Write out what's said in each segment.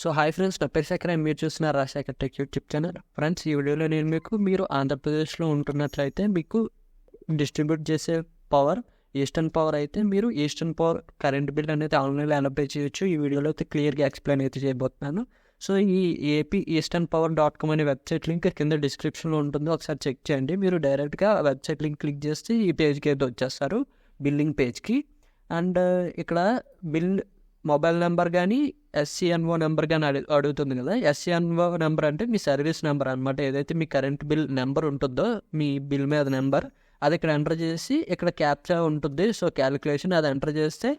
So hi friends, నా పేరు శేఖర్. మీరు చూస్తున్నారు Rajasekhar tech YouTube channel. Friends, ఈ వీడియోలో నేను మీరు ఆంధ్రప్రదేశ్లో ఉంటున్నట్లయితే మీకు డిస్ట్రిబ్యూట్ చేసే పవర్ ఈస్టర్న్ పవర్ అయితే మీరు ఈస్టర్న్ పవర్ కరెంట్ బిల్ అనేది ఆన్లైన్లో ఎలా పే చేయొచ్చు ఈ వీడియోలో అయితే క్లియర్గా ఎక్స్ప్లెయిన్ అయితే చేయబోతున్నాను. సో ఈ ఏపీ ఈస్టర్న్ పవర్ .com అనే వెబ్సైట్ లింక్ కింద డిస్క్రిప్షన్లో ఉంటుంది, ఒకసారి చెక్ చేయండి. మీరు డైరెక్ట్గా వెబ్సైట్ లింక్ క్లిక్ చేస్తే ఈ పేజ్కి అయితే వచ్చేస్తారు, బిల్లింగ్ పేజ్కి. అండ్ ఇక్కడ బిల్ మొబైల్ నెంబర్ కానీ ఎస్సీఎన్ఓ నెంబర్ కానీ అడుగుతుంది కదా. ఎస్సీఎన్ఓ నెంబర్ అంటే మీ సర్వీస్ నెంబర్ అనమాట. ఏదైతే మీ కరెంట్ బిల్ నెంబర్ ఉంటుందో మీ బిల్ మీద నెంబర్, అది ఇక్కడ ఎంటర్ చేసి ఇక్కడ క్యాప్చా ఉంటుంది. సో క్యాలిక్యులేషన్ అది ఎంటర్ చేస్తే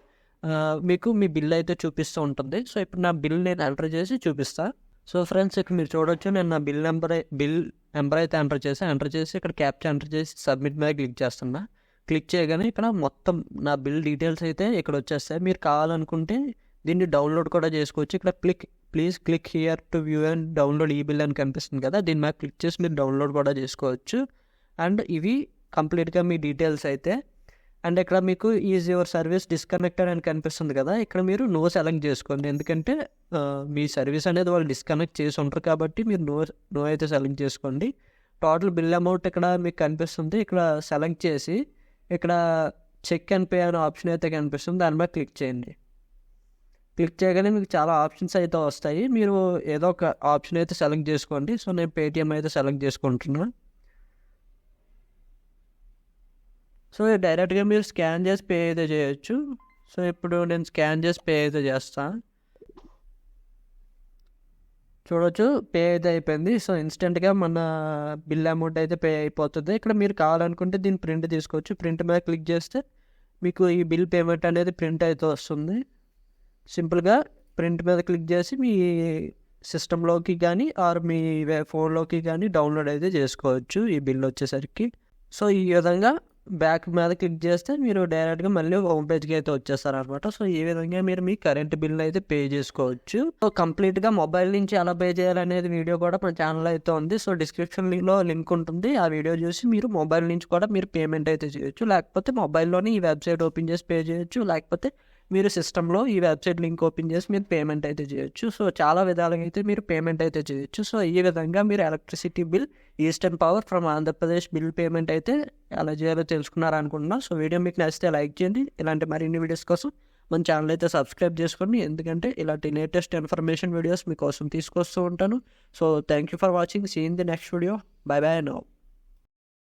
మీకు మీ బిల్ అయితే చూపిస్తూ ఉంటుంది. సో ఇప్పుడు నా బిల్ నేను ఎంటర్ చేసి చూపిస్తాను. సో ఫ్రెండ్స్, ఇక్కడ మీరు చూడవచ్చు, నేను నా బిల్ నెంబర్ అయితే ఎంటర్ చేసి ఇక్కడ క్యాప్చా ఎంటర్ చేసి సబ్మిట్ మీద క్లిక్ చేస్తున్నా. క్లిక్ చేయగానే ఇక్కడ మొత్తం నా బిల్ డీటెయిల్స్ అయితే ఇక్కడ వచ్చేస్తాయి. మీరు కావాలనుకుంటే దీన్ని డౌన్లోడ్ కూడా చేసుకోవచ్చు. ఇక్కడ please click here to view and download ఈ బిల్ అని కనిపిస్తుంది కదా, దీని మీద క్లిక్ చేసి మీరు డౌన్లోడ్ కూడా చేసుకోవచ్చు. అండ్ ఇవి కంప్లీట్గా మీ డీటెయిల్స్ అయితే. అండ్ ఇక్కడ మీకు ఈజ్ యువర్ సర్వీస్ డిస్కనెక్టెడ్ అని కనిపిస్తుంది కదా, ఇక్కడ మీరు నో సెలెక్ట్ చేసుకోండి. ఎందుకంటే మీ సర్వీస్ అనేది వాళ్ళు డిస్కనెక్ట్ చేసి ఉంటారు కాబట్టి మీరు నో అయితే సెలెక్ట్ చేసుకోండి. టోటల్ బిల్ అమౌంట్ ఇక్కడ మీకు కనిపిస్తుంది, ఇక్కడ సెలెక్ట్ చేసి ఇక్కడ చెక్ అండ్ పే అనే ఆప్షన్ అయితే కనిపిస్తుంది, దాని మీద క్లిక్ చేయండి. క్లిక్ చేయగానే మీకు చాలా ఆప్షన్స్ అయితే వస్తాయి, మీరు ఏదో ఒక ఆప్షన్ అయితే సెలెక్ట్ చేసుకోండి. సో నేను పేటిఎం అయితే సెలెక్ట్ చేసుకుంటున్నాను. సో డైరెక్ట్గా మీరు స్కాన్ చేసి పే అయితే చేయొచ్చు. సో ఇప్పుడు నేను స్కాన్ చేసి పే అయితే చేస్తాను. చూడవచ్చు, పే అయితే అయిపోయింది. సో ఇన్స్టెంట్గా మన బిల్ అమౌంట్ అయితే పే అయిపోతుంది. ఇక్కడ మీరు కావాలనుకుంటే దీన్ని ప్రింట్ తీసుకోవచ్చు. ప్రింట్ మీద క్లిక్ చేస్తే మీకు ఈ బిల్ పేమెంట్ అనేది ప్రింట్ అయితే వస్తుంది. సింపుల్గా ప్రింట్ మీద క్లిక్ చేసి మీ సిస్టంలోకి కానీ ఆర్ మీ ఫోన్లోకి కానీ డౌన్లోడ్ అయితే చేసుకోవచ్చు ఈ బిల్ వచ్చేసరికి. సో ఈ విధంగా బ్యాక్ మీద క్లిక్ చేస్తే మీరు డైరెక్ట్గా మళ్ళీ హోమ్ పేజ్కి అయితే వచ్చేస్తారు అనమాట. సో ఈ విధంగా మీరు మీ కరెంట్ బిల్ అయితే పే చేసుకోవచ్చు. సో కంప్లీట్గా మొబైల్ నుంచి ఎలా పే చేయాలనేది వీడియో కూడా మన ఛానల్ అయితే ఉంది. సో డిస్క్రిప్షన్లో లింక్ ఉంటుంది, ఆ వీడియో చూసి మీరు మొబైల్ నుంచి కూడా మీరు పేమెంట్ అయితే చేయొచ్చు. లేకపోతే మొబైల్లోనే ఈ వెబ్సైట్ ఓపెన్ చేసి పే చేయొచ్చు, లేకపోతే మీరు సిస్టంలో ఈ వెబ్సైట్ లింక్ ఓపెన్ చేసి మీరు పేమెంట్ అయితే చేయొచ్చు. సో చాలా విధాలుగా అయితే మీరు పేమెంట్ అయితే చేయొచ్చు. సో ఈ విధంగా మీరు electricity bill eastern power from Andhra Pradesh bill payment అయితే ఎలా చేయాలో తెలుసుకున్నారనుకుంటున్నా. సో వీడియో మీకు నచ్చితే లైక్ చేయండి. ఇలాంటి మరిన్ని వీడియోస్ కోసం మన ఛానల్ అయితే సబ్స్క్రైబ్ చేసుకోండి, ఎందుకంటే ఇలాంటి లేటెస్ట్ ఇన్ఫర్మేషన్ వీడియోస్ మీకోసం తీసుకొస్తూ ఉంటాను. So thank you for watching. See in the next video. Bye bye now.